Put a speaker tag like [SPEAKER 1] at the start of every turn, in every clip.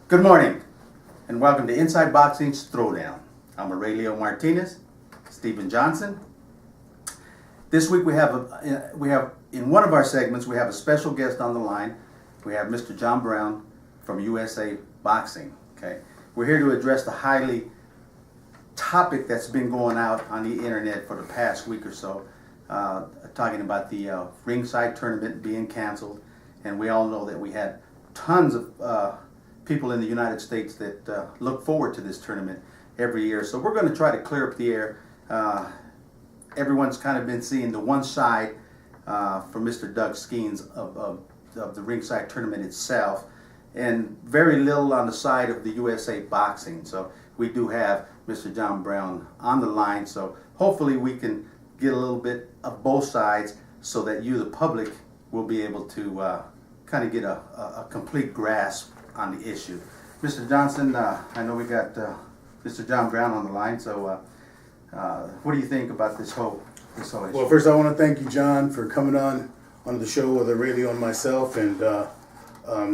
[SPEAKER 1] Good morning, and welcome to Inside Boxing's Throwdown. I'm Aurelio Martinez, Stephen Johnson. This week we have in one of our segments we have a special guest on the line. We have Mr. John Brown from USA Boxing. Okay, we're here to address the highly topic that's been going out on the internet for the past week or so, talking about the Ringside tournament being canceled, and we all know that we had tons of people in the United States that look forward to this tournament every year. So we're going to try to clear up the air. Everyone's kind of been seeing the one side from Mr. Doug Skeens of the Ringside tournament itself, and very little on the side of the USA Boxing. So we do have Mr. John Brown on the line. So hopefully we can get a little bit of both sides so that you, the public, will be able to kind of get a complete grasp on the issue. Mr. Johnson, I know we got Mr. John Brown on the line, so what do you think about this whole issue?
[SPEAKER 2] Well, first I want to thank you, John, for coming on the show with Aurelio and myself, and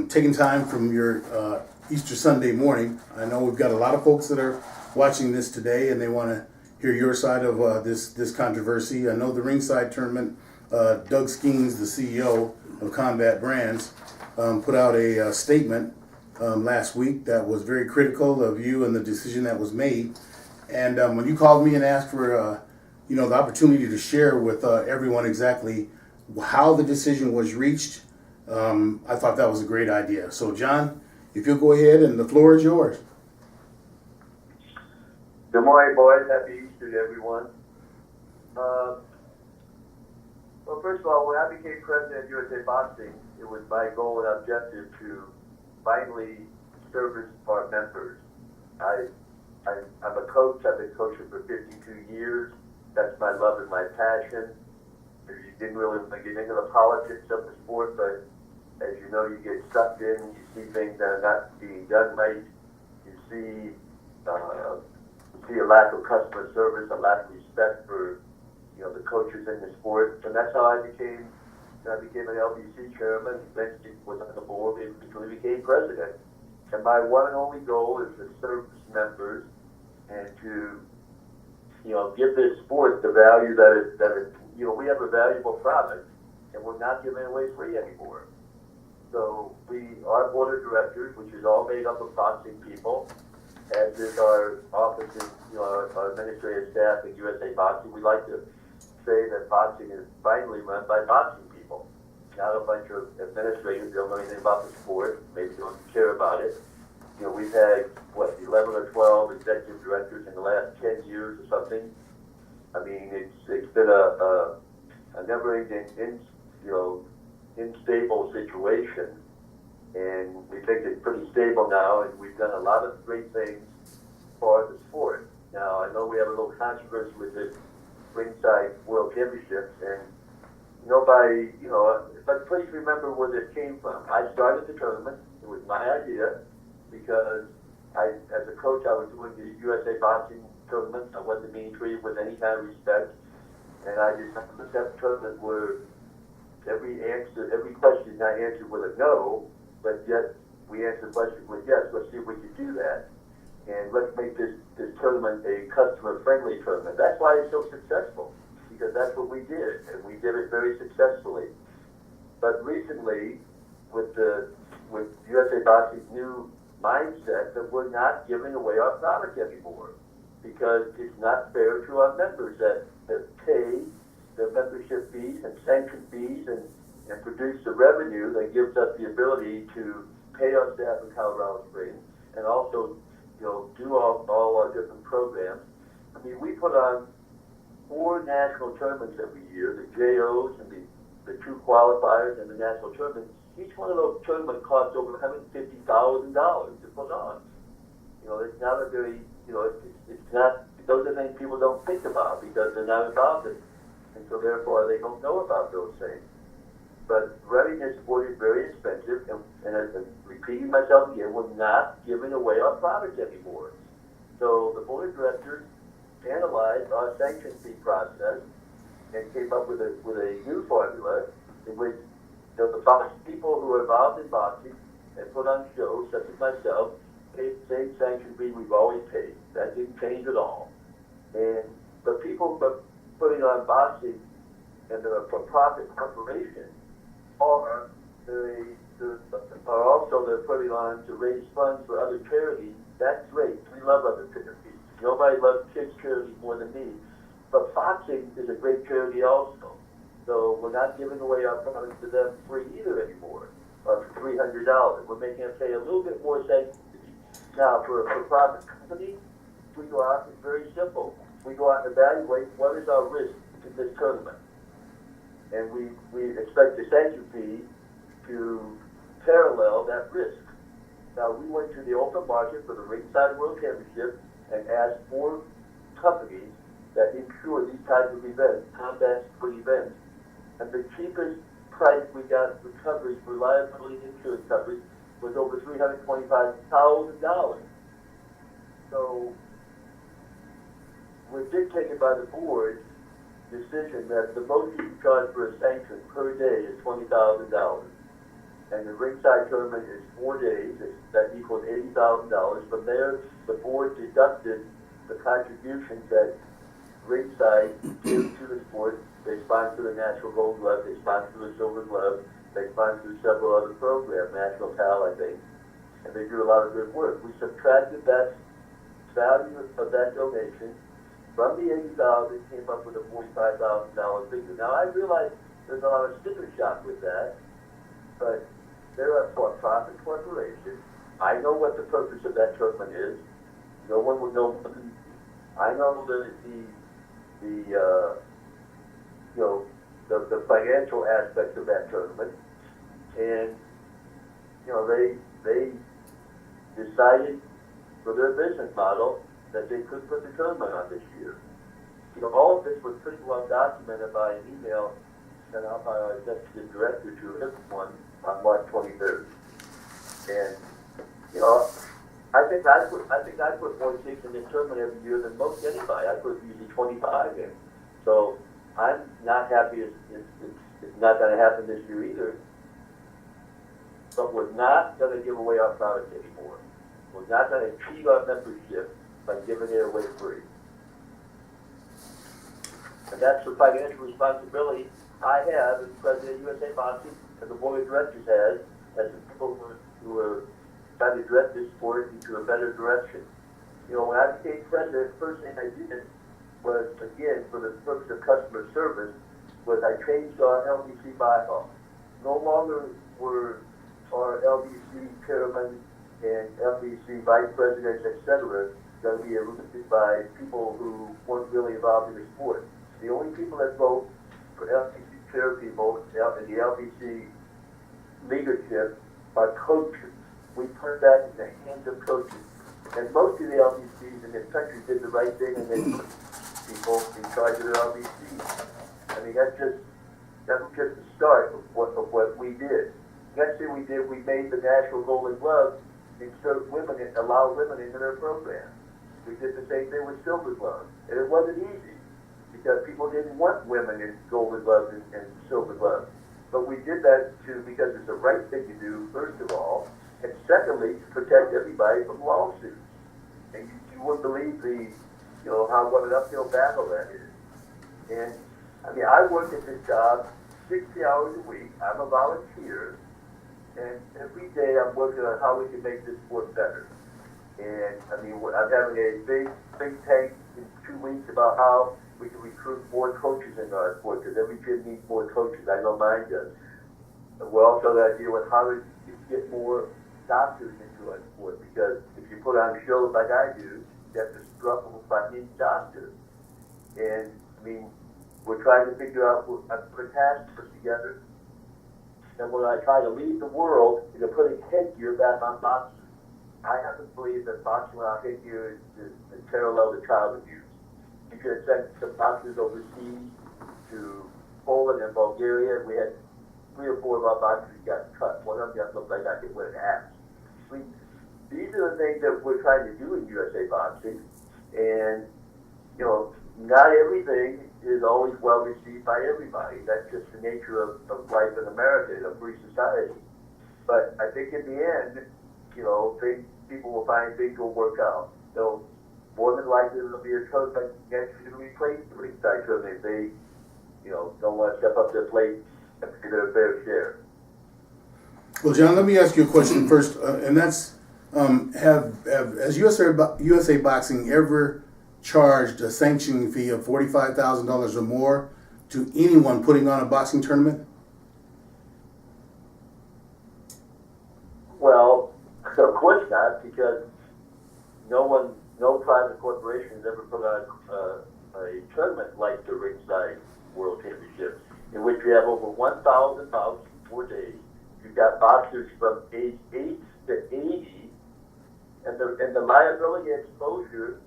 [SPEAKER 2] taking time from your Easter Sunday morning. I know we've got a lot of folks that are watching this today, and they want to hear your side of this controversy. I know the Ringside tournament, Doug Skeens, the CEO of Combat Brands, put out a statement last week that was very critical of you and the decision that was made. And when you called me and asked for the opportunity to share with everyone exactly how the decision was reached, I thought that was a great idea. So John, if you'll go ahead, and the floor is yours.
[SPEAKER 3] Good morning, boys. Happy Easter to everyone. Well, first of all, when I became president of USA Boxing, it was my goal and objective to finally service our members. I'm a coach. I've been coaching for 52 years. That's my love and my passion. You didn't really get into the politics of the sport, but as you know, you get sucked in. You see things that are not being done right. You see a lack of customer service, a lack of respect for the coaches in the sport, and that's how I became an LBC chairman. Eventually was on the board and eventually became president. And my one and only goal is to serve members and to give this sport the value that it we have a valuable product, and we're not giving it away free anymore. So our board of directors, which is all made up of boxing people, as is our offices, our administrative staff at USA Boxing, we like to say that boxing is finally run by boxing people, not a bunch of administrators who don't know anything about the sport, maybe don't care about it. We've had 11 or 12 executive directors in the last 10 years or something. I mean, it's been a never-ending, unstable situation, and we think it's pretty stable now, and we've done a lot of great things for the sport. Now, I know we have a little controversy with the Ringside World Championships, and but please remember where this came from. I started the tournament. It was my idea because as a coach, I was doing the USA Boxing tournaments. I wasn't being treated with any kind of respect, and I decided to set a tournament where every question I answered with a no, but yet we answered the question with yes. Let's see if we can do that, and let's make this tournament a customer-friendly tournament. That's why it's so successful, because that's what we did, and we did it very successfully. But recently, with USA Boxing's new mindset that we're not giving away our product anymore, because it's not fair to our members that pay their membership fees and sanction fees and produce the revenue that gives us the ability to pay our staff in Colorado Springs and also do all our different programs. I mean, we put on 4 national tournaments every year, the JOs and the 2 qualifiers and the national tournament. Each one of those tournaments costs over $150,000 to put on. It's not a very, it's not, those are things people don't think about because they're not involved in it. And so therefore they don't know about those things. But running this sport is very expensive, and as I'm repeating myself again, we're not giving away our product anymore. So the board of directors analyzed our sanction fee process and came up with a new formula in which the people who are involved in boxing and put on shows such as myself paid the same sanction fee we've always paid. That didn't change at all. And the people putting on boxing and they're a for-profit corporation are also they're putting on to raise funds for other charities. That's great. We love other charities. Nobody loves kids' charities more than me. But boxing is a great charity also. So we're not giving away our products to them free either anymore, or for $300. We're making them pay a little bit more sanction fee. Now, for a for-profit company, we go out, it's very simple. We go out and evaluate what is our risk in this tournament. And we expect the sanction fee to parallel that risk. Now, we went to the open market for the Ringside World Championship and asked 4 companies that insure these types of events, combat sport events. And the cheapest price we got for coverage, for liability insurance coverage, was over $325,000. So we're dictated by the board decision that the most you can charge for a sanction per day is $20,000. And the Ringside tournament is 4 days. That equals $80,000. From there, the board deducted the contributions that Ringside gives to the sport. They sponsor the National Gold Glove. They sponsor the Silver Glove. They sponsor several other programs, National Pal, I think. And they do a lot of good work. We subtracted that value of that donation from the $80,000, came up with a $45,000 figure. Now, I realize there's a lot of sticker shock with that, but they're a for-profit corporation. I know what the purpose of that tournament is. No one would know. I know the financial aspects of that tournament, and they decided for their business model that they could put the tournament on this year. All of this was pretty well documented by an email sent out by our executive director to everyone on March 23rd. And I think I put more stakes in this tournament every year than most anybody. I put usually 25 in. So I'm not happy it's not going to happen this year either. But we're not going to give away our product anymore. We're not going to cheat our membership by giving it away free. And that's the financial responsibility I have as president of USA Boxing, and the board of directors has, as the people who are trying to direct this sport into a better direction. When I became president, the first thing I did was, again, for the purpose of customer service, was I changed our LBC bylaw. No longer were our LBC chairman and LBC vice presidents, etc., going to be elected by people who weren't really involved in the sport. The only people that vote for LBC chair people in the LBC leadership are coaches. We put that in the hands of coaches. And most of the LBCs in this country did the right thing, and they put people in charge of their LBC. I mean, that was just the start of what we did. Next thing we did, we made the National Golden Glove insert women, allow women into their program. We did the same thing with Silver Glove, and it wasn't easy because people didn't want women in Golden Gloves and Silver Gloves. But we did that because it's the right thing to do, first of all, and secondly, to protect everybody from lawsuits. And you wouldn't believe what an uphill battle that is. And I mean, I work at this job 60 hours a week. I'm a volunteer, and every day I'm working on how we can make this sport better. And I mean, I'm having a big tank in 2 weeks about how we can recruit more coaches in our sport, because every gym needs more coaches. I know mine does. And we're also going to deal with how to get more doctors into our sport, because if you put on shows like I do, you have to struggle finding doctors. And I mean, we're trying to figure out, I put a task force together, and when I try to lead the world into putting headgear back on boxers. I happen to believe that boxing without headgear is parallel to child abuse. You could have sent some boxers overseas to Poland and Bulgaria. We had 3 or 4 of our boxers got cut. One of them just looked like I could wear an axe. These are the things that we're trying to do in USA Boxing, and not everything is always well received by everybody. That's just the nature of life in America, in a free society. But I think in the end, people will find things will work out. So more than likely there'll be a tournament next to replace the ringside tournament if they, don't want to step up their plate and do their fair share.
[SPEAKER 2] Well, John, let me ask you a question first, and that's, has USA Boxing ever charged a sanctioning fee of $45,000 or more to anyone putting on a boxing tournament?
[SPEAKER 3] Well, of course not, because no private corporation has ever put on a tournament like the Ringside World Championship, in which you have over 1,000 bouts in 4 days. You've got boxers from age 8 to 80, and the liability exposure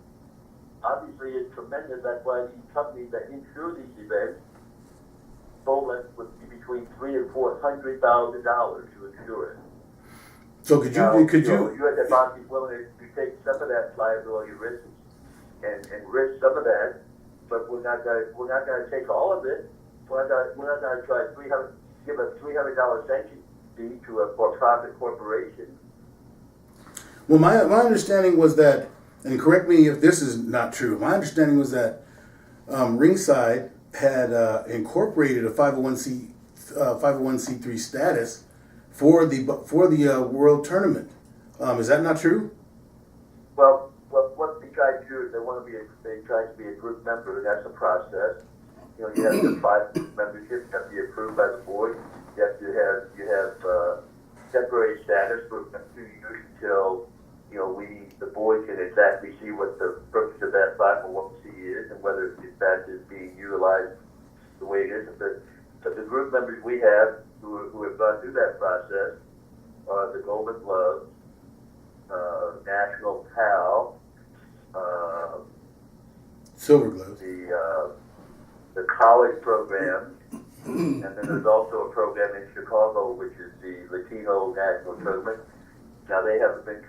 [SPEAKER 3] obviously is tremendous. That's why these companies that insure these events told us would be between $300,000 and $400,000 to insure it.
[SPEAKER 2] So could you?
[SPEAKER 3] USA Boxing is willing to take some of that liability risk and risk some of that, but we're not going to take all of it. We're not going to try give a $300 sanction fee to a for-profit corporation.
[SPEAKER 2] Well, my understanding was that, and correct me if this is not true. My understanding was that Ringside had incorporated a 501c3 status for the world tournament. Is that not true?
[SPEAKER 3] Well, what they try to do is they try to be a group member, and that's a process. You have to apply for membership, you have to be approved by the board. You have temporary status for 2 years until the board can exactly see what the purpose of that 501c is and whether in fact is being utilized the way it is. But the group members we have who have gone through that process are the Golden Gloves, National PAL,
[SPEAKER 2] Silver Gloves,
[SPEAKER 3] the college program, and then there's also a program in Chicago which is the Latino National Tournament. Now they haven't been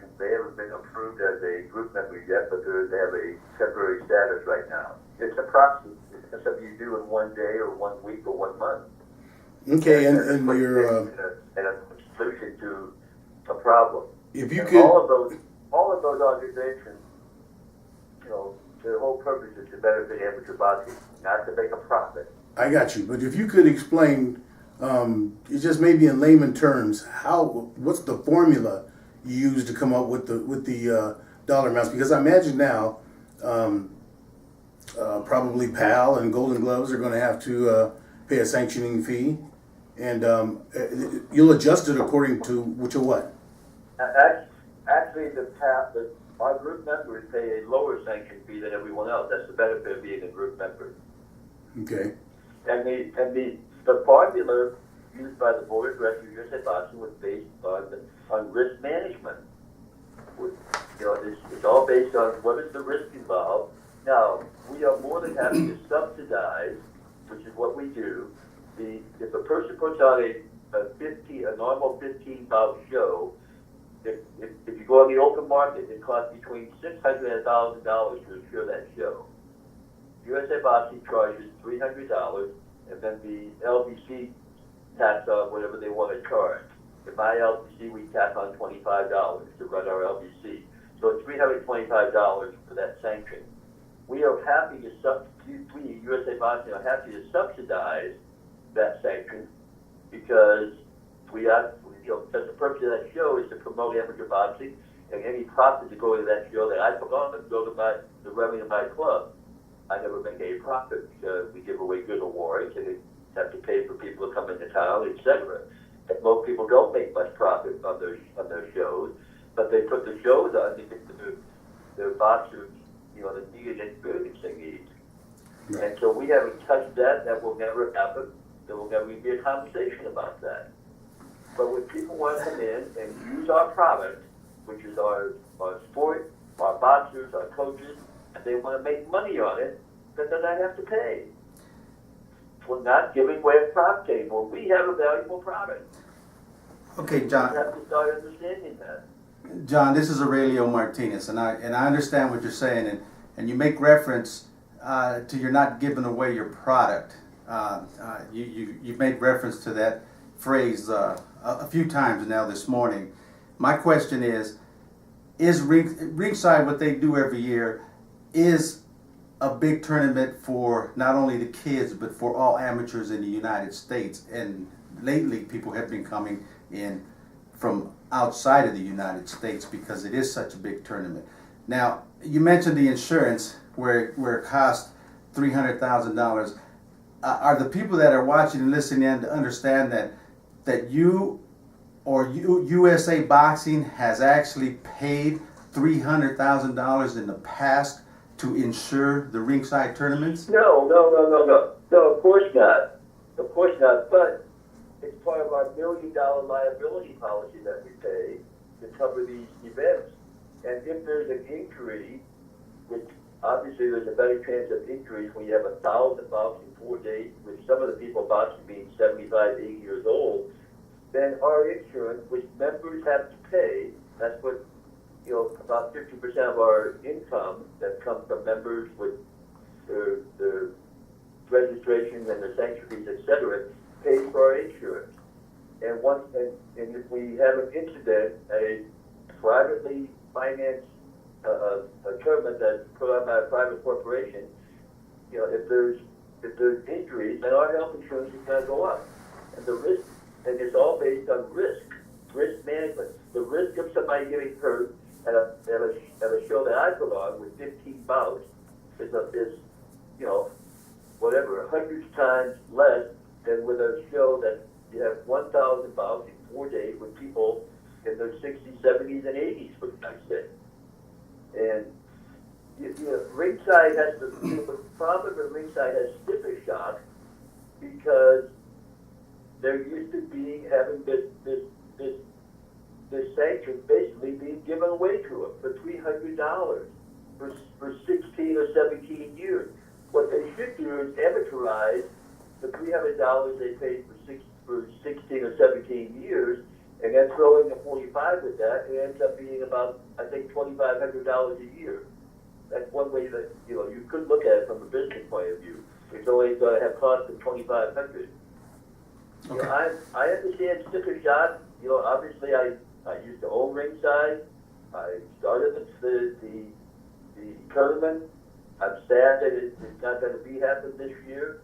[SPEAKER 3] approved as a group member yet, but they have a temporary status right now. It's a process. It's something you do in 1 day or 1 week or 1 month.
[SPEAKER 2] Okay, and your
[SPEAKER 3] and a solution to a problem.
[SPEAKER 2] If you
[SPEAKER 3] and
[SPEAKER 2] could,
[SPEAKER 3] all of those organizations, their whole purpose is to benefit amateur boxing, not to make a profit.
[SPEAKER 2] I got you. But if you could explain, just maybe in layman terms, what's the formula you use to come up with the dollar amounts? Because I imagine now, probably PAL and Golden Gloves are going to have to pay a sanctioning fee, and you'll adjust it according to what?
[SPEAKER 3] Actually, our group members pay a lower sanction fee than everyone else. That's the benefit of being a group member.
[SPEAKER 2] Okay.
[SPEAKER 3] And the formula used by the board of directors of USA Boxing was based on risk management. It's all based on what is the risk involved. Now, we are more than happy to subsidize, which is what we do. If a person puts on a normal 15-bout show, if you go on the open market, it costs between $600 and $1,000 to insure that show. USA Boxing charges $300, and then the LBC tacks on whatever they want to charge. In my LBC, we tack on $25 to run our LBC. So it's $325 for that sanction. We are happy to USA Boxing are happy to subsidize that sanction because because the purpose of that show is to promote amateur boxing, and any profit to go to that show that I put on to go to the revenue of my club. I never make any profit because we give away good awards and we have to pay for people to come into town, etc. And most people don't make much profit on their shows, but they put the shows on to get their boxers, the needed experience they need. Right. And so we haven't touched that. That will never happen. There will never be a conversation about that. But when people want to come in and use our product, which is our sport, our boxers, our coaches, and they want to make money on it, then I have to pay. We're not giving away a prop table. We have a valuable product.
[SPEAKER 1] Okay, John.
[SPEAKER 3] You have to start understanding that.
[SPEAKER 1] John, this is Aurelio Martinez, and I understand what you're saying, and you make reference to you're not giving away your product. You've made reference to that phrase a few times now this morning. My question is, is Ringside, what they do every year is a big tournament for not only the kids but for all amateurs in the United States. And lately, people have been coming in from outside of the United States because it is such a big tournament. Now, you mentioned the insurance where it costs $300,000. Are the people that are watching and listening in to understand that USA Boxing has actually paid $300,000 in the past to insure the ringside tournaments?
[SPEAKER 3] No, of course not. Of course not, but it's part of our $1 million liability policy that we pay to cover these events. And if there's an injury, which obviously there's a better chance of injuries when you have 1,000 bouts in 4 days, with some of the people boxing being 75, 80 years old, then our insurance, which members have to pay, that's what, about 50% of our income that comes from members with their registrations and their sanction fees, etc., pays for our insurance. And if we have an incident, a privately financed a tournament that's put on by a private corporation, if there's injuries, then our health insurance is going to go up, and the risk, and it's all based on risk management. The risk of somebody getting hurt at a show that I put on with 15 bouts is 100 times less than with a show that you have 1,000 bouts in 4 days with people in their 60s, 70s, and 80s, for Christ's sake. And Ringside has the problem with Ringside has sticker shock because they're used to having this sanction basically being given away to them for $300 for 16 or 17 years. What they should do is amateurize the $300 they paid for 16 or 17 years, and then throw in the 45 with that, it ends up being about, I think, $2,500 a year. That's one way that you could look at it from a business point of view. It's always going to have cost of $2,500.
[SPEAKER 1] Okay.
[SPEAKER 3] I understand sticker shock. Obviously, I used to own Ringside. I started the tournament. I'm sad that it's not going to be happening this year,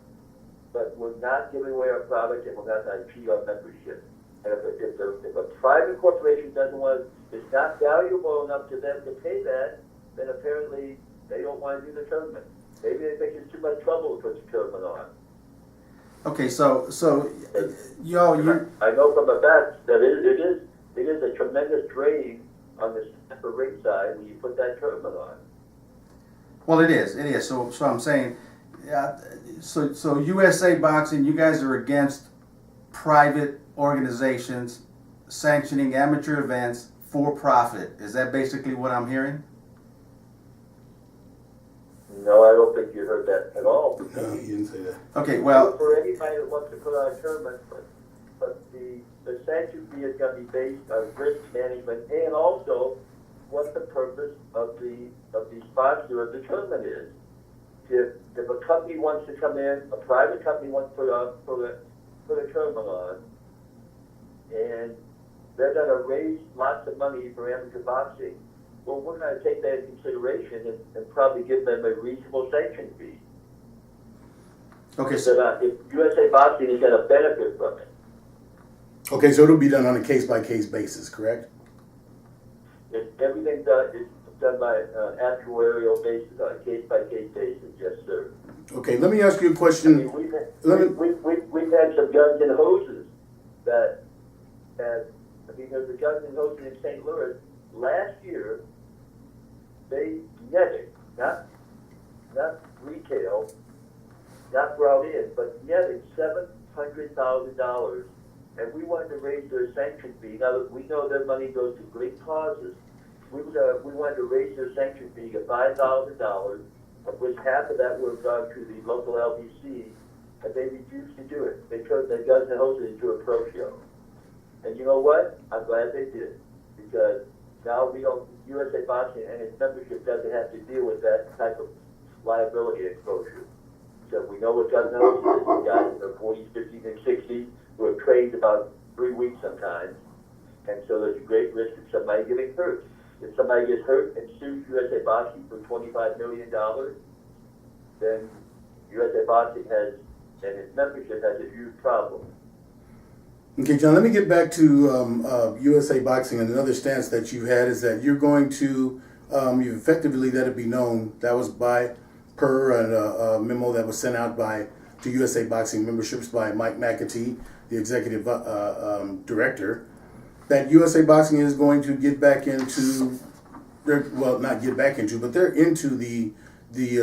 [SPEAKER 3] but we're not giving away our product, and we're not going to cheat our membership. And if a private corporation doesn't want, it's not valuable enough to them to pay that, then apparently they don't want to do the tournament. Maybe they think it's too much trouble to put the tournament on.
[SPEAKER 1] Okay, so you're
[SPEAKER 3] I know from the fact that it is a tremendous drain on the staff of Ringside when you put that tournament on.
[SPEAKER 1] well, it is. So I'm saying, so USA Boxing, you guys are against private organizations sanctioning amateur events for profit. Is that basically what I'm hearing?
[SPEAKER 3] No, I don't think you heard that at all.
[SPEAKER 2] No, you didn't say that.
[SPEAKER 1] Okay, well,
[SPEAKER 3] For anybody that wants to put on a tournament, but the sanction fee is going to be based on risk management and also what the purpose of the sponsor of the tournament is. If a company wants to come in, a private company wants to put a tournament on, and they're going to raise lots of money for amateur boxing, well, we're going to take that into consideration and probably give them a reasonable sanction fee.
[SPEAKER 1] okay,
[SPEAKER 3] So that if USA Boxing is going to benefit from it.
[SPEAKER 2] Okay, so it'll be done on a case-by-case basis, correct?
[SPEAKER 3] Everything is done by actuarial basis, on a case-by-case basis, yes, sir.
[SPEAKER 2] Okay, let me ask you a
[SPEAKER 3] I
[SPEAKER 2] question.
[SPEAKER 3] mean, we've had some guns and hoses that there's a guns and hoses in St. Louis. Last year, they netted, not retail, not brought in, but netted $700,000, and we wanted to raise their sanction fee. Now, we know their money goes to great causes. We wanted to raise their sanction fee to $5,000, of which half of that would have gone to the local LBC, and they refused to do it. They turned their guns and hoses into a pro show. And you know what? I'm glad they did, because now USA Boxing and its membership doesn't have to deal with that type of liability exposure. So we know what guns and hoses is. The guys in their 40s, 50s, and 60s who have trained about 3 weeks sometimes. And so there's a great risk of somebody getting hurt. if somebody gets hurt and sues USA Boxing for $25 million, then USA Boxing has, and its membership has a huge problem.
[SPEAKER 2] Okay, John, let me get back to USA Boxing, and another stance that you had is that you're going to, you effectively let it be known, that was per a memo that was sent out to USA Boxing memberships by Mike McAtee, the executive director, that USA Boxing is going to get back into, well, not get back into, but they're into the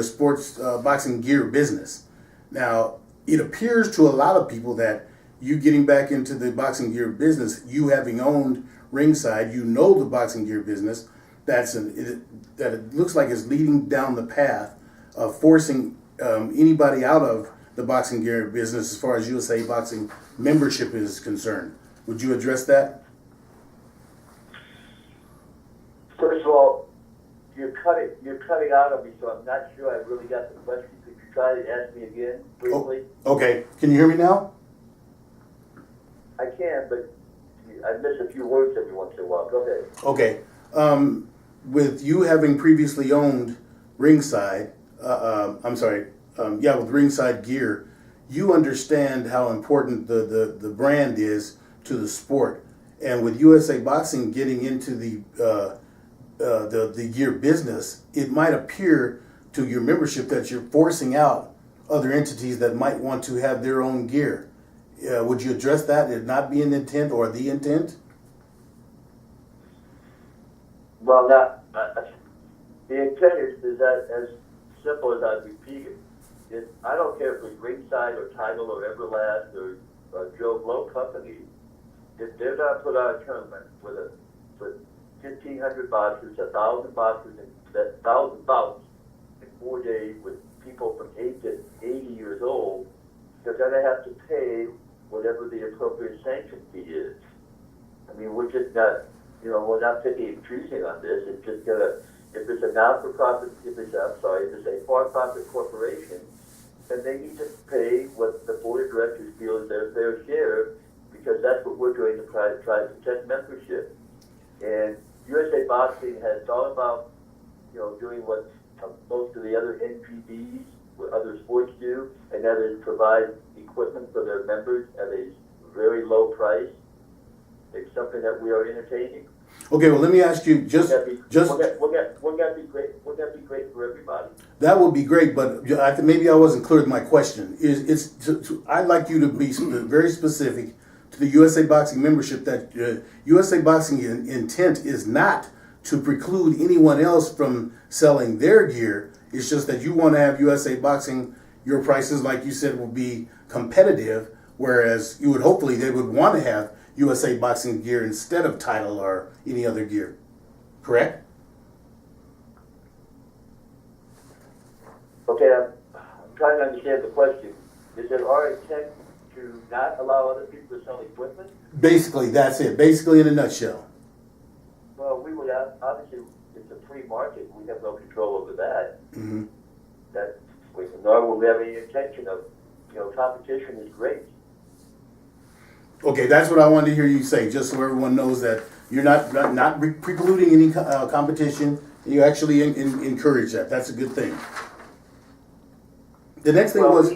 [SPEAKER 2] sports boxing gear business. Now, it appears to a lot of people that you getting back into the boxing gear business, you having owned Ringside, you know the boxing gear business, that it looks like is leading down the path of forcing anybody out of the boxing gear business as far as USA Boxing membership is concerned. Would you address that?
[SPEAKER 3] First of all, you're cutting out on me, so I'm not sure I really got the question. Could you try to ask me again briefly?
[SPEAKER 2] Oh, okay. Can you hear me now?
[SPEAKER 3] I can, but I miss a few words every once in a while. Go ahead.
[SPEAKER 2] Okay. With you having previously owned Ringside, with Ringside Gear, you understand how important the brand is to the sport. And with USA Boxing getting into the gear business, it might appear to your membership that you're forcing out other entities that might want to have their own gear. Would you address that? It not be an intent or the intent?
[SPEAKER 3] Well, the intent is that as simple as I repeat it. I don't care if it's Ringside or Title or Everlast or Joe Blow Company. If they're not put on a tournament with 1,500 boxers, 1,000 boxers, and 1,000 bouts in 4 days with people from 8 to 80 years old, they're going to have to pay whatever the appropriate sanction fee is. I mean, we're just not, we're not picking and choosing on this. It's just going to, if it's a not-for-profit, if it's a for-profit corporation, then they need to pay what the board of directors feel is their fair share, because that's what we're doing to try to protect membership. And USA Boxing has thought about, doing what most of the other NPBs, what other sports do, and that is provide equipment for their members at a very low price. It's something that we are entertaining.
[SPEAKER 2] Okay, well, let me ask you
[SPEAKER 3] Wouldn't that be great? Wouldn't that be great for everybody?
[SPEAKER 2] That would be great, but maybe I wasn't clear with my question. I'd like you to be very specific to the USA Boxing membership that USA Boxing intent is not to preclude anyone else from selling their gear. It's just that you want to have USA Boxing, your prices, like you said, will be competitive, whereas they would want to have USA Boxing gear instead of Title or any other gear. Correct?
[SPEAKER 3] Okay, I'm trying to understand the question. Is it our intent to not allow other people to sell equipment?
[SPEAKER 2] Basically, that's it. Basically, in a nutshell.
[SPEAKER 3] Well, we would obviously, it's a free market. We have no control over that.
[SPEAKER 2] Mm-hmm.
[SPEAKER 3] Nor will we have any intention of, competition is great.
[SPEAKER 2] Okay, that's what I wanted to hear you say, just so everyone knows that you're not precluding any competition. You actually encourage that. That's a good thing. The next thing was,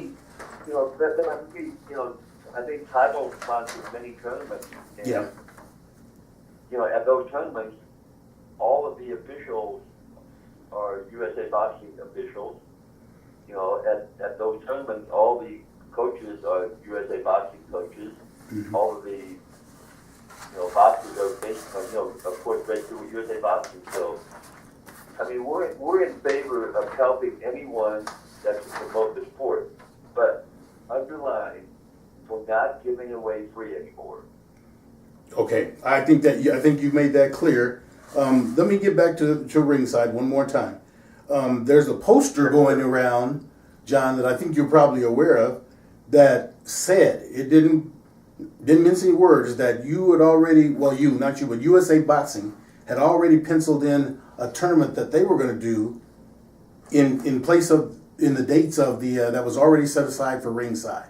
[SPEAKER 3] I think Title sponsors many tournaments. And,
[SPEAKER 2] yeah.
[SPEAKER 3] At those tournaments, all of the officials are USA Boxing officials. At those tournaments, all the coaches are USA Boxing coaches. Mm-hmm. All of the, boxers are based on, of course, registered with USA Boxing. So, I mean, we're in favor of helping anyone that can promote the sport, but underline, we're not giving away free anymore.
[SPEAKER 2] Okay, I think you've made that clear. Let me get back to Ringside one more time. There's a poster going around, John, that I think you're probably aware of, that said, it didn't mince any words, that you had already, well, not you, but USA Boxing had already penciled in a tournament that they were going to do in the dates of that was already set aside for Ringside.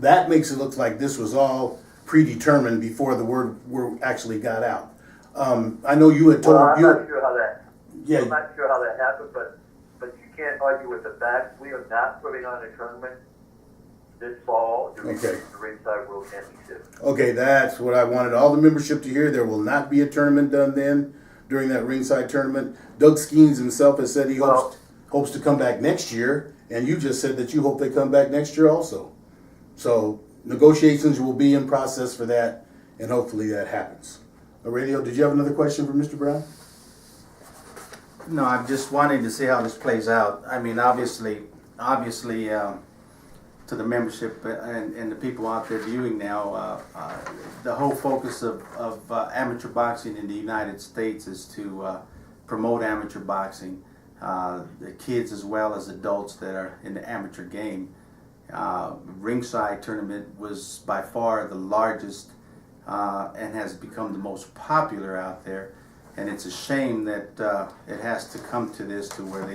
[SPEAKER 2] That makes it look like this was all predetermined before the word actually got out. I know you had told
[SPEAKER 3] Well, I'm
[SPEAKER 2] you.
[SPEAKER 3] not sure how that.
[SPEAKER 2] Yeah.
[SPEAKER 3] I'm not sure how that happened, but you can't argue with the facts. We are not putting on a tournament this fall during
[SPEAKER 2] Okay.
[SPEAKER 3] the Ringside World Championship.
[SPEAKER 2] Okay, that's what I wanted all the membership to hear. There will not be a tournament done then during that ringside tournament. Doug Skeens himself has said he hopes to come back next year, and you just said that you hope they come back next year also. So negotiations will be in process for that, and hopefully that happens. Aurelio, did you have another question for Mr. Brown?
[SPEAKER 1] No, I'm just wanting to see how this plays out. I mean, obviously, to the membership and the people out there viewing now, the whole focus of amateur boxing in the United States is to promote amateur boxing, the kids as well as adults that are in the amateur game. Ringside tournament was by far the largest and has become the most popular out there, and it's a shame that it has to come to this, to where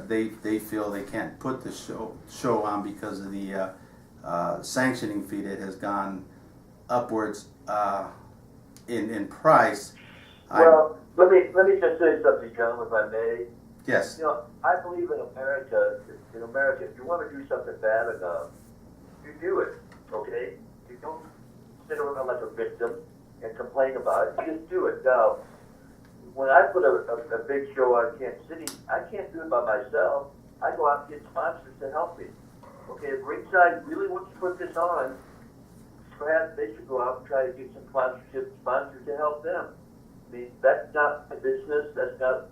[SPEAKER 1] they feel they can't put the show on because of the sanctioning fee that has gone upwards in price.
[SPEAKER 3] Well, let me just say something, John, if I may.
[SPEAKER 1] Yes.
[SPEAKER 3] You know, I believe in America. In America, if you want to do something bad enough, you do it. Okay? You don't sit around like a victim and complain about it. You just do it. Now, when I put a big show on Kansas City, I can't do it by myself. I go out and get sponsors to help me. Okay, if Ringside really wants to put this on, perhaps they should go out and try to get some sponsors to help them. I mean, that's not my business. That's not,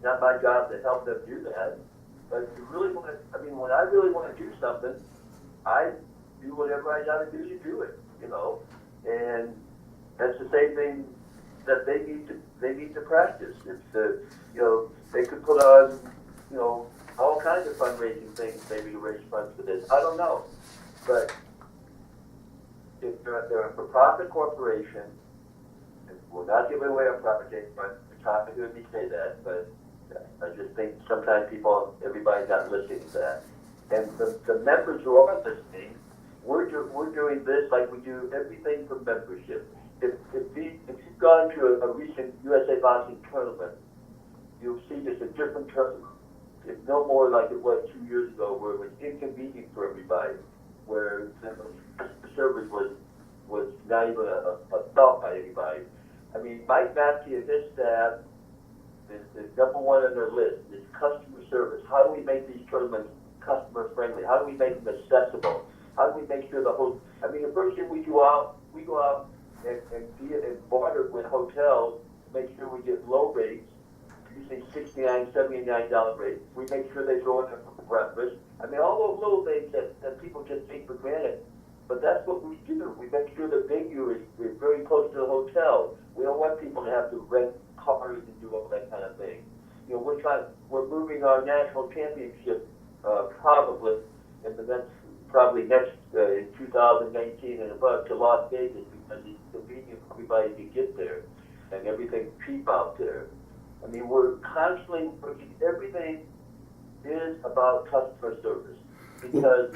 [SPEAKER 3] not my job to help them do that. But if you really want to, when I really want to do something, I do whatever I got to do to do it, And that's the same thing that they need to practice. It's they could put on, all kinds of fundraising things, maybe to raise funds for this. I don't know, but if they're a for-profit corporation, and we're not giving away our property, but the top of me say that, but I just think sometimes everybody's not listening to that. And the members who are listening, we're doing this like we do everything for membership. If you've gone to a recent USA Boxing tournament, you'll see it's a different tournament. It's no more like it was 2 years ago, where it was inconvenient for everybody, where the service was not even a thought by anybody. Mike Mackey and his staff is number one on their list is customer service. How do we make these tournaments customer friendly? How do we make them accessible? How do we make sure the first thing we go out and barter with hotels to make sure we get low rates, usually $69, $79 rates. We make sure they go in there for breakfast. All those little things that people just take for granted. But that's what we do. We make sure the venue is very close to the hotel. We don't want people to have to rent cars and do all that kind of thing. We're moving our national championship probably next in 2019 and above to Las Vegas, because it's convenient for everybody to get there and everything's cheap out there. We're constantly working. Everything is about customer service, because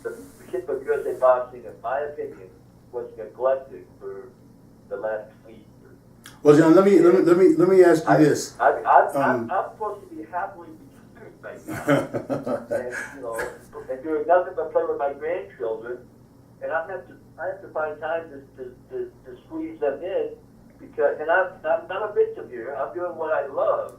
[SPEAKER 3] the membership of USA Boxing, in my opinion, was neglected for the last 20 years.
[SPEAKER 2] Well, John, let me ask you this.
[SPEAKER 3] I'm supposed to be happily retired right now, and doing nothing but play with my grandchildren, and I have to find time to squeeze them in, and I'm not a victim here. I'm doing what I love.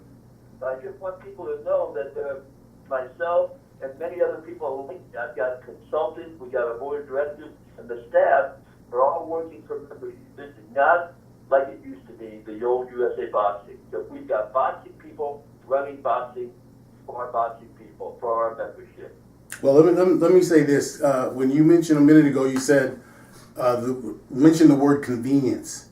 [SPEAKER 3] But I just want people to know that myself and many other people, I've got consultants, we got a board of directors, and the staff are all working for members. This is not like it used to be, the old USA Boxing. So we've got boxing people running boxing for our boxing people, for our membership.
[SPEAKER 2] Well, let me say this. When you mentioned a minute ago, you said, mentioned the word convenience.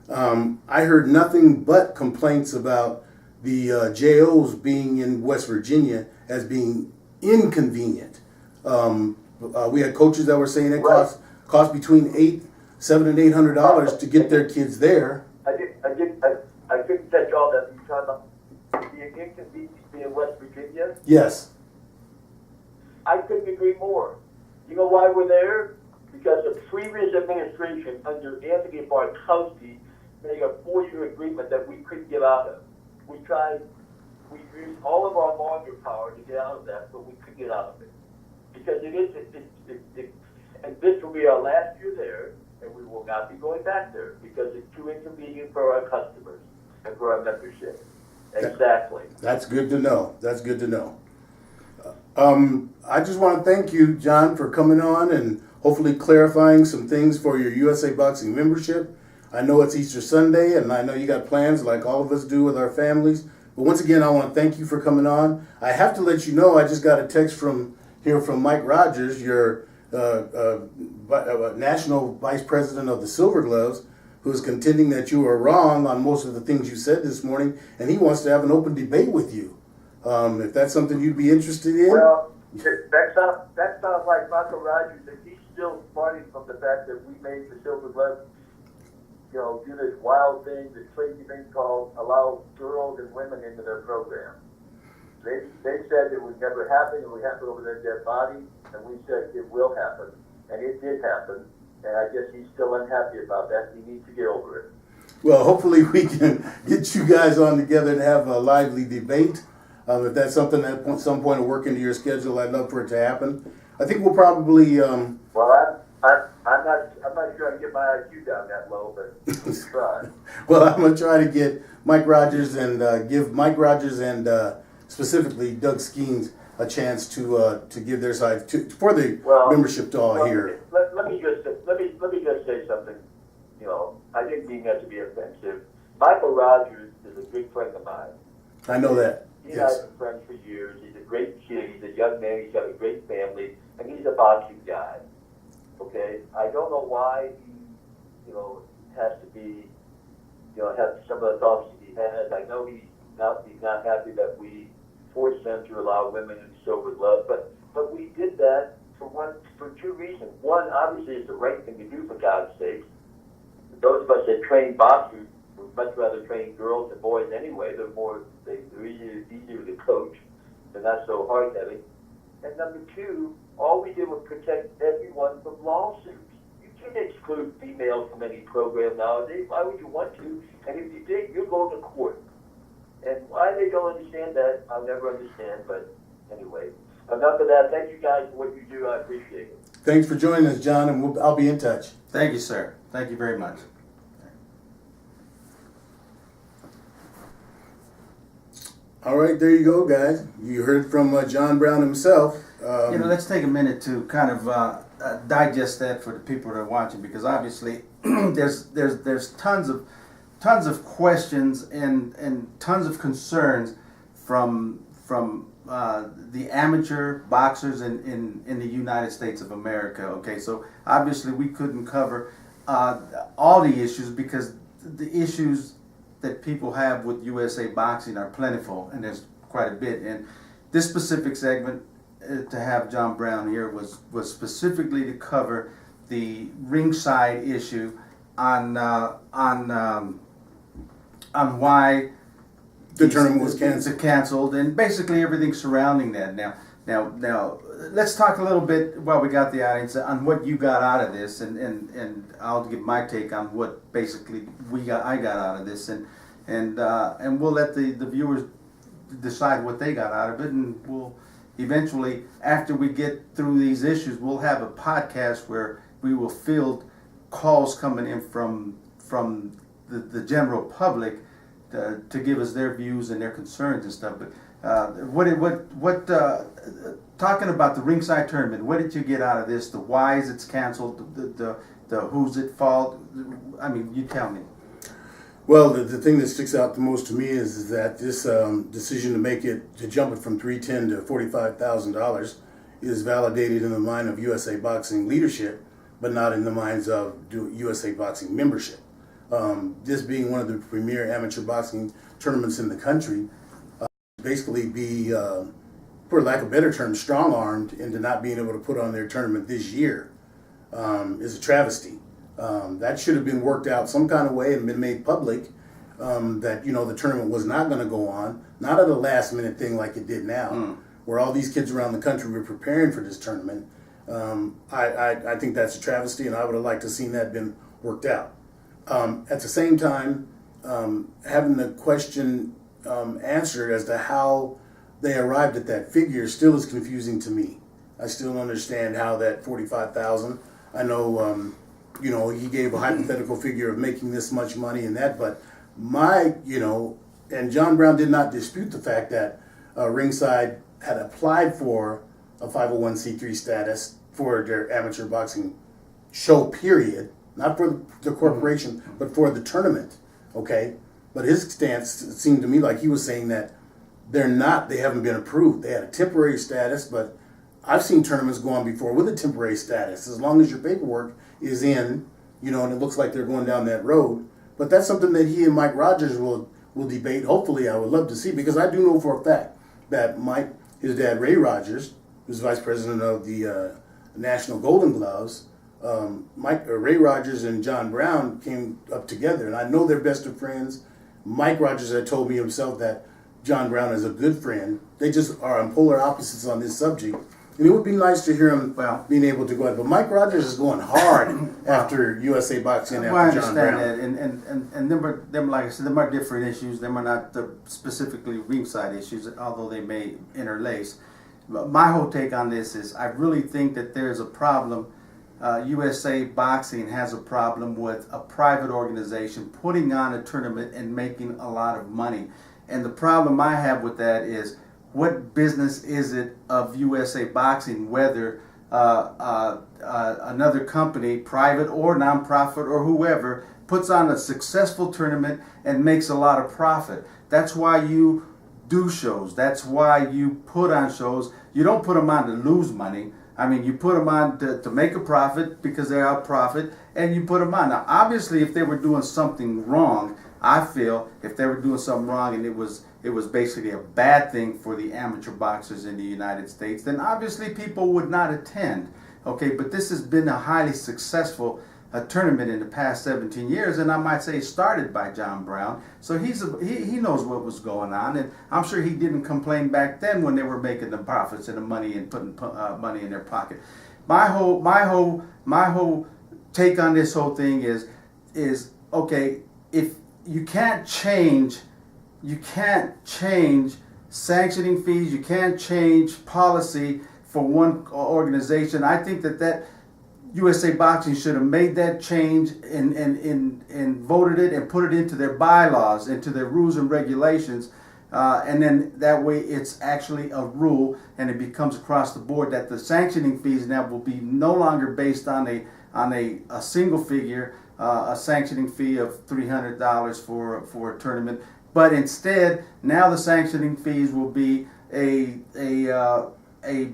[SPEAKER 2] I heard nothing but complaints about the JOs being in West Virginia as being inconvenient. We had coaches that were saying it cost between $700 and $800 to get their kids there.
[SPEAKER 3] I couldn't catch all that. You talking about being inconvenient in West Virginia?
[SPEAKER 2] Yes.
[SPEAKER 3] I couldn't agree more. You know why we're there? Because the previous administration under Anthony Bartkowski made a 4-year agreement that we couldn't get out of. We used all of our lawyer power to get out of that, but we couldn't get out of it. Because and this will be our last year there, and we will not be going back there because it's too inconvenient for our customers and for our membership. Exactly.
[SPEAKER 2] That's good to know. That's good to know. I just want to thank you, John, for coming on and hopefully clarifying some things for your USA Boxing membership. I know it's Easter Sunday, and I know you got plans like all of us do with our families. But once again, I want to thank you for coming on. I have to let you know, I just got a text from Mike Rogers, your National Vice President of the Silver Gloves, who's contending that you are wrong on most of the things you said this morning, and he wants to have an open debate with you. If that's something you'd be interested in.
[SPEAKER 3] Well, that sounds like Michael Rogers, and he's still smarting from the fact that we made the Silver Gloves, do this wild thing, this crazy thing called allow girls and women into their program. They said it would never happen, it would happen over their dead body, and we said it will happen. And it did happen, and I guess he's still unhappy about that. He needs to get over it.
[SPEAKER 2] Well, hopefully we can get you guys on together and have a lively debate. If that's something that at some point will work into your schedule, I'd love for it to happen. I think we'll probably...
[SPEAKER 3] Well, I'm not sure I can get my IQ down that low, but we'll try.
[SPEAKER 2] Well, I'm going to try to get Mike Rogers and give Mike Rogers and specifically Doug Skeens a chance to give their side for the membership to all hear.
[SPEAKER 3] Let me just say something. I didn't mean that to be offensive. Michael Rogers is a good friend of mine.
[SPEAKER 2] I know that.
[SPEAKER 3] He and I have been friends for years. He's a great kid. He's a young man. He's got a great family, and he's a boxing guy. Okay, I don't know why he, has to be, have some of the thoughts that he has. I know he's not happy that we forced them to allow women in silver gloves, but we did that for two reasons. One, obviously, it's the right thing to do, for God's sake. Those of us that train boxers would much rather train girls than boys anyway. They're easier to coach. They're not so hard-headed. And number two, all we did was protect everyone from lawsuits. You can't exclude females from any program nowadays. Why would you want to? And if you did, you're going to court. And why they don't understand that, I'll never understand. But anyway, enough of that. Thank you guys for what you do. I appreciate it.
[SPEAKER 2] Thanks for joining us, John, and I'll be in touch.
[SPEAKER 1] Thank you, sir. Thank you very much.
[SPEAKER 2] All right, there you go, guys. You heard from John Brown himself.
[SPEAKER 1] Let's take a minute to kind of digest that for the people that are watching, because obviously there's tons of questions and tons of concerns from the amateur boxers in the United States of America. Okay, so obviously we couldn't cover all the issues, because the issues that people have with USA Boxing are plentiful, and there's quite a bit. And this specific segment, to have John Brown here, was specifically to cover the ringside issue on why
[SPEAKER 2] the tournament was canceled,
[SPEAKER 1] and basically everything surrounding that. Now, let's talk a little bit while we got the audience on what you got out of this, and I'll give my take on what basically I got out of this, and we'll let the viewers decide what they got out of it, and we'll eventually, after we get through these issues, we'll have a podcast where we will field calls coming in from the general public to give us their views and their concerns and stuff. But talking about the ringside tournament, what did you get out of this? The whys it's canceled, the who's at fault? I mean, you tell me.
[SPEAKER 2] Well, the thing that sticks out the most to me is that this decision to jump it from $310,000 to $45,000 is validated in the mind of USA Boxing leadership, but not in the minds of USA Boxing membership. This being one of the premier amateur boxing tournaments in the country, basically be, for lack of a better term, strong-armed into not being able to put on their tournament this year is a travesty. That should have been worked out some kind of way and been made public, that the tournament was not going to go on, not at a last-minute thing like it did now, where all these kids around the country were preparing for this tournament. I think that's a travesty, and I would have liked to have seen that been worked out. At the same time, having the question answered as to how they arrived at that figure still is confusing to me. I still don't understand how that 45,000. I know, he gave a hypothetical figure of making this much money and that, but and John Brown did not dispute the fact that Ringside had applied for a 501c3 status for their amateur boxing show, period. Not for the corporation, but for the tournament, okay? But his stance seemed to me like he was saying that they haven't been approved. They had a temporary status, but I've seen tournaments go on before with a temporary status, as long as your paperwork is in, and it looks like they're going down that road. But that's something that he and Mike Rogers will debate. Hopefully, I would love to see, because I do know for a fact that Mike, his dad Ray Rogers, who's vice president of the National Golden Gloves, Ray Rogers and John Brown came up together, and I know they're best of friends. Mike Rogers had told me himself that John Brown is a good friend. They just are on polar opposites on this subject. And it would be nice to hear him being able to go out. But Mike Rogers is going hard after USA Boxing, after John Brown.
[SPEAKER 1] I understand that. And them, like I said, them are different issues. Them are not specifically ringside issues, although they may interlace. But my whole take on this is I really think that there's a problem. USA Boxing has a problem with a private organization putting on a tournament and making a lot of money. And the problem I have with that is, what business is it of USA Boxing whether another company, private or nonprofit or whoever, puts on a successful tournament and makes a lot of profit? That's why you do shows. That's why you put on shows. You don't put them on to lose money. I mean, you put them on to make a profit because they're out profit, and you put them on. Now, obviously, if they were doing something wrong, I feel if they were doing something wrong and it was basically a bad thing for the amateur boxers in the United States, then obviously people would not attend. Okay, but this has been a highly successful tournament in the past 17 years, and I might say started by John Brown. So he knows what was going on, and I'm sure he didn't complain back then when they were making the profits and the money and putting money in their pocket. My whole take on this whole thing is okay, if you can't change sanctioning fees, you can't change policy for one organization. I think that USA Boxing should have made that change and voted it and put it into their bylaws, into their rules and regulations, and then that way it's actually a rule and it becomes across the board that the sanctioning fees now will be no longer based on a single figure, a sanctioning fee of $300 for a tournament, but instead now the sanctioning fees will be a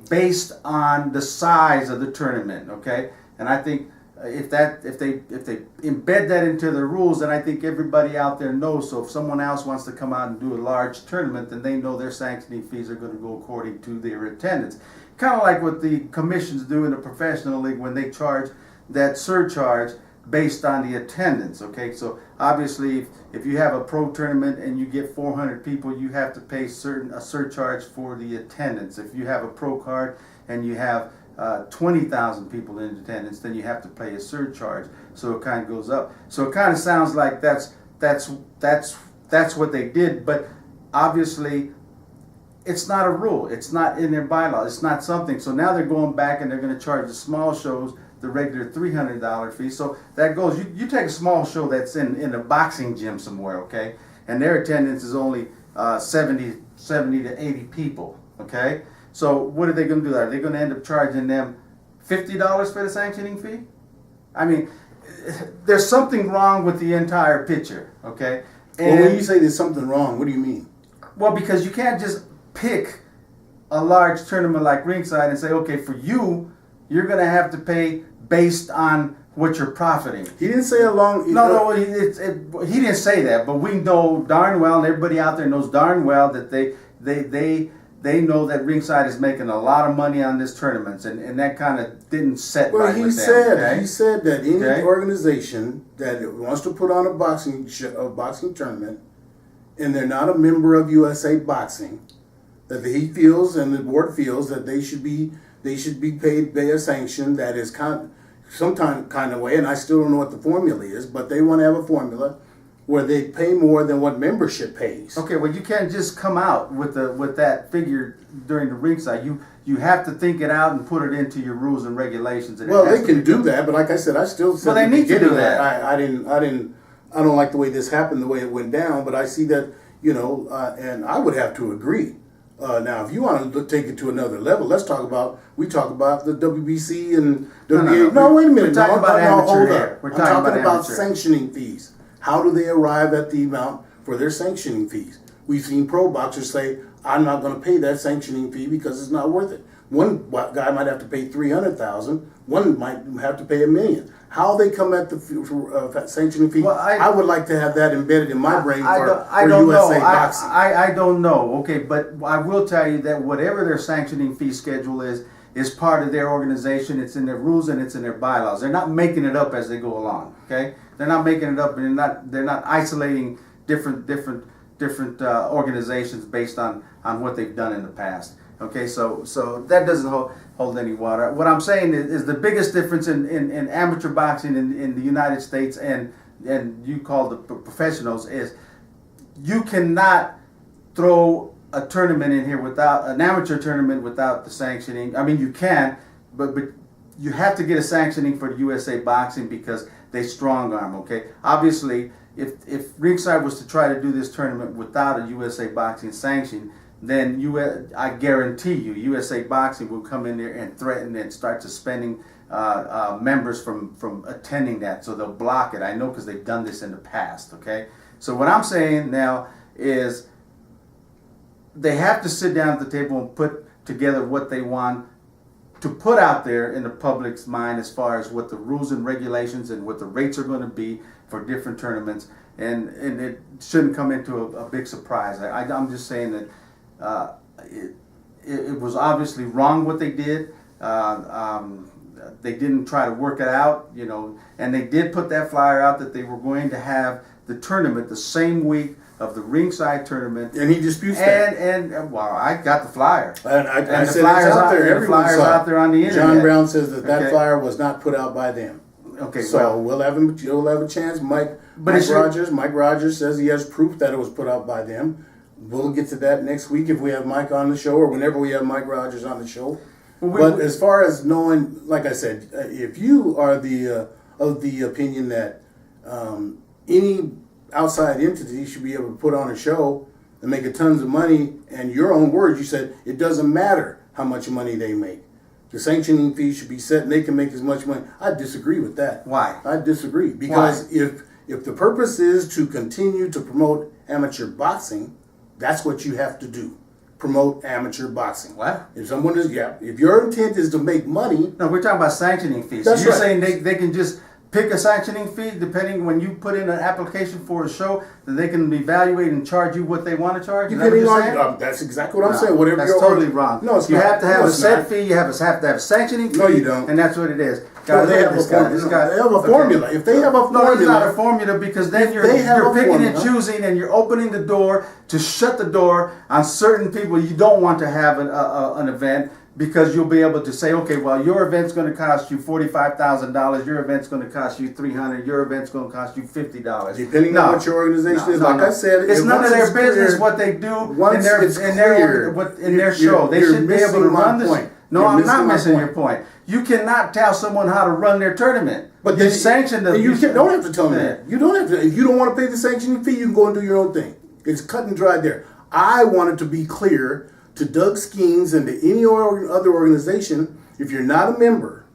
[SPEAKER 1] based on the size of the tournament. Okay. And I think if they embed that into the rules, then I think everybody out there knows. So if someone else wants to come out and do a large tournament, then they know their sanctioning fees are going to go according to their attendance. Kind of like what the commissions do in the professional league when they charge that surcharge based on the attendance. Okay, so obviously if you have a pro tournament and you get 400 people, you have to pay a surcharge for the attendance. If you have a pro card and you have 20,000 people in attendance, then you have to pay a surcharge. So it kind of goes up. So it kind of sounds like that's what they did, but obviously it's not a rule. It's not in their bylaw. It's not something. So now they're going back and they're going to charge the small shows the regular $300 fee. So that goes. You take a small show that's in a boxing gym somewhere, okay, and their attendance is only 70 to 80 people, okay. So what are they going to do? Are they going to end up charging them $50 for the sanctioning fee? I mean, there's something wrong with the entire picture, okay? And
[SPEAKER 2] well, when you say there's something wrong, what do you mean?
[SPEAKER 1] Well, because you can't just pick a large tournament like Ringside and say, okay, for you, you're going to have to pay based on what you're profiting.
[SPEAKER 2] He didn't say
[SPEAKER 1] No, he didn't say that, but we know darn well, and everybody out there knows darn well that they know that Ringside is making a lot of money on this tournament, and that kind of didn't set right with them.
[SPEAKER 2] He said that any organization that wants to put on a boxing tournament, and they're not a member of USA Boxing, that he feels and the board feels that they should be paid by a sanction that is some kind of way, and I still don't know what the formula is, but they want to have a formula where they pay more than what membership pays.
[SPEAKER 1] Okay, well, you can't just come out with that figure during the ringside. You have to think it out and put it into your rules and regulations. And
[SPEAKER 2] Well, they can do that, but like I said, I still said
[SPEAKER 1] Well, they
[SPEAKER 2] at the
[SPEAKER 1] need to do
[SPEAKER 2] beginning
[SPEAKER 1] that.
[SPEAKER 2] I don't like the way this happened, the way it went down, but I see that, and I would have to agree. Now, if you want to take it to another level, we talk about the WBC and WBA.
[SPEAKER 1] No,
[SPEAKER 2] Wait a minute.
[SPEAKER 1] we're talking about amateur
[SPEAKER 2] hold
[SPEAKER 1] here.
[SPEAKER 2] up.
[SPEAKER 1] We're
[SPEAKER 2] I'm
[SPEAKER 1] talking about
[SPEAKER 2] about
[SPEAKER 1] amateur.
[SPEAKER 2] sanctioning fees. How do they arrive at the amount for their sanctioning fees? We've seen pro boxers say, I'm not going to pay that sanctioning fee because it's not worth it. One guy might have to pay $300,000. One might have to pay $1 million. How they come at the sanctioning fee?
[SPEAKER 1] Well,
[SPEAKER 2] I would like to have that embedded in my brain for
[SPEAKER 1] don't
[SPEAKER 2] USA
[SPEAKER 1] know.
[SPEAKER 2] Boxing.
[SPEAKER 1] I don't know. Okay, but I will tell you that whatever their sanctioning fee schedule is part of their organization. It's in their rules and it's in their bylaws. They're not making it up as they go along. Okay, they're not making it up, and they're not isolating different organizations based on what they've done in the past. Okay, so that doesn't hold any water. What I'm saying is the biggest difference in amateur boxing in the United States and you call the professionals is you cannot throw a tournament in here without an amateur tournament without the sanctioning. I mean, you can, but you have to get a sanctioning for the USA Boxing because they strong arm. Okay, obviously, if Ringside was to try to do this tournament without a USA Boxing sanction, then I guarantee you, USA Boxing will come in there and threaten and start suspending members from attending that. So they'll block it. I know because they've done this in the past. Okay, so what I'm saying now is they have to sit down at the table and put together what they want to put out there in the public's mind as far as what the rules and regulations and what the rates are going to be for different tournaments, and it shouldn't come into a big surprise. I'm just saying that it was obviously wrong what they did. They didn't try to work it out, and they did put that flyer out that they were going to have the tournament the same week of the Ringside tournament.
[SPEAKER 2] And he disputes that.
[SPEAKER 1] And well, I got the flyer.
[SPEAKER 2] And I
[SPEAKER 1] the
[SPEAKER 2] said
[SPEAKER 1] flyer's
[SPEAKER 2] it's out there.
[SPEAKER 1] The
[SPEAKER 2] Everyone
[SPEAKER 1] flyer's
[SPEAKER 2] saw it.
[SPEAKER 1] out there on the internet.
[SPEAKER 2] John Brown says that
[SPEAKER 1] Okay.
[SPEAKER 2] flyer was not put out by them.
[SPEAKER 1] Okay,
[SPEAKER 2] So you'll have a chance. Mike Rogers says he has proof that it was put out by them. We'll get to that next week if we have Mike on the show or whenever we have Mike Rogers on the show. But as far as knowing, like I said, if you are of the opinion that any outside entity should be able to put on a show and make a tons of money, and your own words, you said it doesn't matter how much money they make. The sanctioning fee should be set and they can make as much money. I disagree with that.
[SPEAKER 1] Why?
[SPEAKER 2] I disagree. Because if the purpose is to continue to promote amateur boxing, that's what you have to do. Promote amateur boxing.
[SPEAKER 1] What?
[SPEAKER 2] If someone is, if your intent is to make money.
[SPEAKER 1] No, we're talking about sanctioning fees.
[SPEAKER 2] That's
[SPEAKER 1] so you're
[SPEAKER 2] right.
[SPEAKER 1] saying they can just pick a sanctioning fee depending when you put in an application for a show, that they can evaluate and charge you what they want to charge? Is that what you're saying?
[SPEAKER 2] That's exactly what I'm saying. Whatever
[SPEAKER 1] that's totally wrong.
[SPEAKER 2] No, it's
[SPEAKER 1] you
[SPEAKER 2] not.
[SPEAKER 1] have to have
[SPEAKER 2] No,
[SPEAKER 1] a
[SPEAKER 2] it's
[SPEAKER 1] set
[SPEAKER 2] not.
[SPEAKER 1] fee. You have to have a sanctioning fee.
[SPEAKER 2] No, you don't.
[SPEAKER 1] And that's what it is.
[SPEAKER 2] No,
[SPEAKER 1] God,
[SPEAKER 2] they
[SPEAKER 1] look
[SPEAKER 2] have
[SPEAKER 1] at
[SPEAKER 2] a formula.
[SPEAKER 1] this guy.
[SPEAKER 2] They have a formula. If they have a
[SPEAKER 1] No, it's not a
[SPEAKER 2] formula,
[SPEAKER 1] formula because then you're
[SPEAKER 2] they have a
[SPEAKER 1] picking and
[SPEAKER 2] formula.
[SPEAKER 1] choosing and you're opening the door to shut the door on certain people you don't want to have an event, because you'll be able to say, okay, well, your event's going to cost you $45,000. Your event's going to cost you $300. Your event's going to cost you $50.
[SPEAKER 2] depending on what your organization is, like I said,
[SPEAKER 1] it's none of their business
[SPEAKER 2] clear,
[SPEAKER 1] what they do
[SPEAKER 2] once it's
[SPEAKER 1] in
[SPEAKER 2] clear,
[SPEAKER 1] their show. They
[SPEAKER 2] you're
[SPEAKER 1] should be able to
[SPEAKER 2] missing my
[SPEAKER 1] run this.
[SPEAKER 2] point.
[SPEAKER 1] No,
[SPEAKER 2] You're
[SPEAKER 1] I'm not
[SPEAKER 2] missing my
[SPEAKER 1] missing
[SPEAKER 2] point.
[SPEAKER 1] your point. You cannot tell someone how to run their tournament.
[SPEAKER 2] But
[SPEAKER 1] you
[SPEAKER 2] then
[SPEAKER 1] sanction them.
[SPEAKER 2] You don't have to tell me
[SPEAKER 1] Yeah.
[SPEAKER 2] that. You don't have to. If you don't want to pay the sanctioning fee, you can go and do your own thing. It's cut and dry there. I wanted to be clear to Doug Skeens and to any other organization, if you're not a member,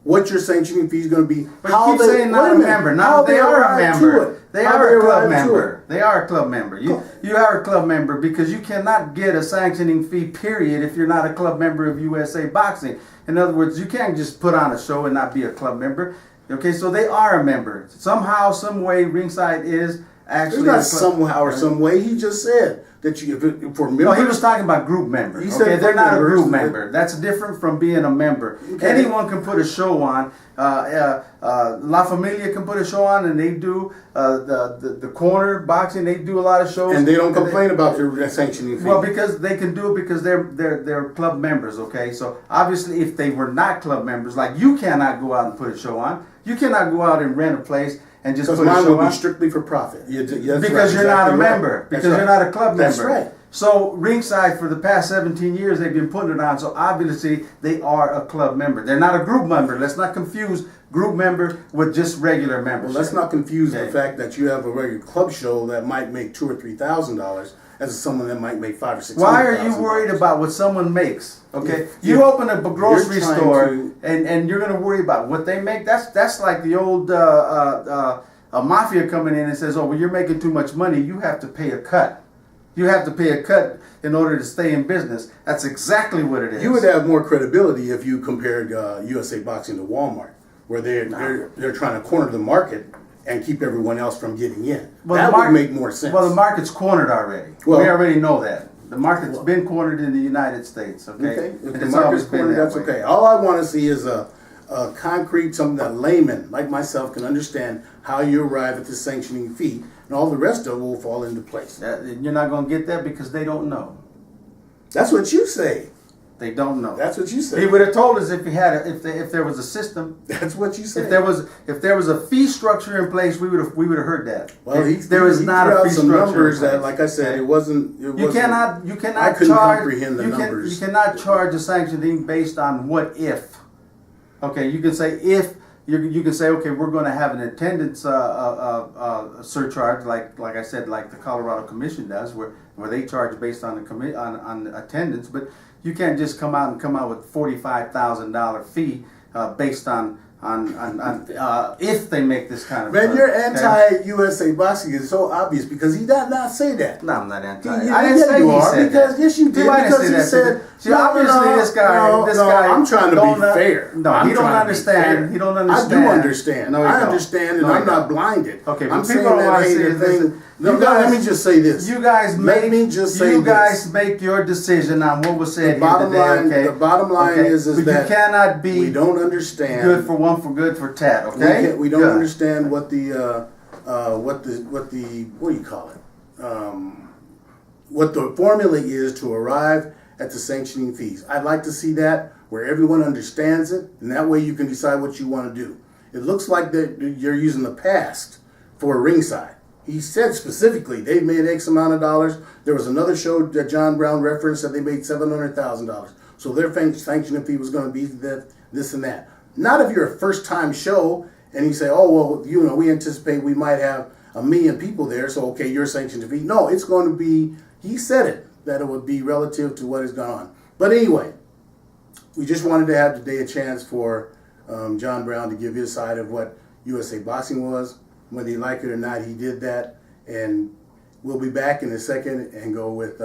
[SPEAKER 2] what your sanctioning fee is going to be.
[SPEAKER 1] But you keep saying not a member. Now they are a member. They are a club member. They are a club member. You are a club member because you cannot get a sanctioning fee, period, if you're not a club member of USA Boxing. In other words, you can't just put on a show and not be a club member. Okay, so they are a member. Somehow, some way, Ringside is actually
[SPEAKER 2] It's not somehow or some way. He just said that you for members.
[SPEAKER 1] No, he was talking about group members.
[SPEAKER 2] He said
[SPEAKER 1] Okay, they're not a
[SPEAKER 2] members,
[SPEAKER 1] group
[SPEAKER 2] but-
[SPEAKER 1] member. That's different from being a member.
[SPEAKER 2] Okay.
[SPEAKER 1] Anyone can put a show on. La Familia can put a show on, and they do the corner boxing. They do a lot of shows,
[SPEAKER 2] and they don't complain about their sanctioning fee.
[SPEAKER 1] Well, because they can do it because they're club members. Okay, so obviously, if they were not club members, like you cannot go out and put a show on. You cannot go out and rent a place and just
[SPEAKER 2] because
[SPEAKER 1] put a
[SPEAKER 2] mine
[SPEAKER 1] show
[SPEAKER 2] would be
[SPEAKER 1] on.
[SPEAKER 2] strictly for profit.
[SPEAKER 1] Because you're not a member. Because you're not a club member.
[SPEAKER 2] That's right.
[SPEAKER 1] So Ringside, for the past 17 years, they've been putting it on. So obviously, they are a club member. They're not a group member. Let's not confuse group member with just regular membership.
[SPEAKER 2] Well, let's not confuse the
[SPEAKER 1] Okay.
[SPEAKER 2] fact that you have a regular club show that might make $2,000 or $3,000 as someone that might make $500 or $600.
[SPEAKER 1] Why are you worried about what someone makes? Okay,
[SPEAKER 2] If-
[SPEAKER 1] you
[SPEAKER 2] if
[SPEAKER 1] open up a grocery
[SPEAKER 2] you're trying
[SPEAKER 1] store
[SPEAKER 2] to-
[SPEAKER 1] and you're going to worry about what they make. That's like the old a mafia coming in and says, "Oh, well, you're making too much money. You have to pay a cut. You have to pay a cut in order to stay in business." That's exactly what it is.
[SPEAKER 2] You would have more credibility if you compared USA Boxing to Walmart, where they're trying to corner the market and keep everyone else from getting in.
[SPEAKER 1] Well,
[SPEAKER 2] that
[SPEAKER 1] the market-
[SPEAKER 2] would make more sense.
[SPEAKER 1] Well, the market's cornered already.
[SPEAKER 2] Well-
[SPEAKER 1] We already know that. The market's been cornered in the United States, okay?
[SPEAKER 2] Okay, if
[SPEAKER 1] And
[SPEAKER 2] the
[SPEAKER 1] it's
[SPEAKER 2] market's
[SPEAKER 1] always been
[SPEAKER 2] cornered,
[SPEAKER 1] that
[SPEAKER 2] that's
[SPEAKER 1] way.
[SPEAKER 2] okay. All I want to see is a concrete, something that laymen like myself can understand how you arrive at the sanctioning fee, and all the rest of it will fall into place.
[SPEAKER 1] You're not going to get that because they don't know.
[SPEAKER 2] That's what you say.
[SPEAKER 1] They don't know.
[SPEAKER 2] That's what you
[SPEAKER 1] He
[SPEAKER 2] say.
[SPEAKER 1] would have told us if he had if there was a system.
[SPEAKER 2] That's what you say.
[SPEAKER 1] If there was a fee structure in place, we would have heard that.
[SPEAKER 2] Well,
[SPEAKER 1] there is
[SPEAKER 2] he
[SPEAKER 1] not
[SPEAKER 2] threw
[SPEAKER 1] a
[SPEAKER 2] out
[SPEAKER 1] fee
[SPEAKER 2] some
[SPEAKER 1] structure.
[SPEAKER 2] numbers
[SPEAKER 1] in place.
[SPEAKER 2] that, like I said, it wasn't.
[SPEAKER 1] You cannot
[SPEAKER 2] I couldn't
[SPEAKER 1] charge.
[SPEAKER 2] comprehend the numbers.
[SPEAKER 1] You cannot charge a sanctioning based on what if. Okay, you can say if you can say okay, we're going to have an attendance surcharge like I said, like the Colorado Commission does, where they charge based on the on attendance, but you can't just come out with $45,000 fee based on if they make this kind of.
[SPEAKER 2] Man, you're
[SPEAKER 1] okay?
[SPEAKER 2] anti-USA Boxing is so obvious because he did not say that.
[SPEAKER 1] No, I'm not anti.
[SPEAKER 2] Yeah,
[SPEAKER 1] I didn't say
[SPEAKER 2] you
[SPEAKER 1] he
[SPEAKER 2] are
[SPEAKER 1] said
[SPEAKER 2] because
[SPEAKER 1] that.
[SPEAKER 2] yes, you did.
[SPEAKER 1] I didn't
[SPEAKER 2] Because
[SPEAKER 1] say
[SPEAKER 2] he
[SPEAKER 1] that.
[SPEAKER 2] said,
[SPEAKER 1] See, obviously, this guy.
[SPEAKER 2] I'm trying to be
[SPEAKER 1] don't,
[SPEAKER 2] fair.
[SPEAKER 1] No,
[SPEAKER 2] I'm
[SPEAKER 1] he don't
[SPEAKER 2] trying to be
[SPEAKER 1] understand.
[SPEAKER 2] fair.
[SPEAKER 1] He don't
[SPEAKER 2] I
[SPEAKER 1] understand.
[SPEAKER 2] do understand.
[SPEAKER 1] No, he
[SPEAKER 2] I
[SPEAKER 1] don't.
[SPEAKER 2] understand, and
[SPEAKER 1] No, he
[SPEAKER 2] I'm not
[SPEAKER 1] don't.
[SPEAKER 2] blinded.
[SPEAKER 1] Okay, but
[SPEAKER 2] I'm
[SPEAKER 1] people
[SPEAKER 2] saying
[SPEAKER 1] don't
[SPEAKER 2] that
[SPEAKER 1] want to
[SPEAKER 2] hey,
[SPEAKER 1] see
[SPEAKER 2] the
[SPEAKER 1] it.
[SPEAKER 2] thing.
[SPEAKER 1] Listen,
[SPEAKER 2] No,
[SPEAKER 1] you guys-
[SPEAKER 2] let me just say this.
[SPEAKER 1] You guys
[SPEAKER 2] Let
[SPEAKER 1] make.
[SPEAKER 2] me just say
[SPEAKER 1] you
[SPEAKER 2] this.
[SPEAKER 1] guys make your decision on what was said
[SPEAKER 2] The bottom
[SPEAKER 1] here today.
[SPEAKER 2] line.
[SPEAKER 1] Okay.
[SPEAKER 2] The bottom line is
[SPEAKER 1] but
[SPEAKER 2] that
[SPEAKER 1] you cannot be
[SPEAKER 2] we don't understand.
[SPEAKER 1] good for one for good for tat. Okay.
[SPEAKER 2] We don't
[SPEAKER 1] Good.
[SPEAKER 2] understand what the what do you call it? What the formula is to arrive at the sanctioning fees. I'd like to see that where everyone understands it, and that way you can decide what you want to do. It looks like that you're using the past for Ringside. He said specifically they made X amount of dollars. There was another show that John Brown referenced that they made $700,000. So their sanctioning fee was going to be this and that. Not if you're a first-time show and you say, oh, well, we anticipate we might have 1 million people there, so okay, your sanctioning fee. No, it's going to be, he said it, that it would be relative to what has gone on. But anyway, we just wanted to have today a chance for John Brown to give his side of what USA Boxing was. Whether you like it or not, he did that. And we'll be back in a second and go with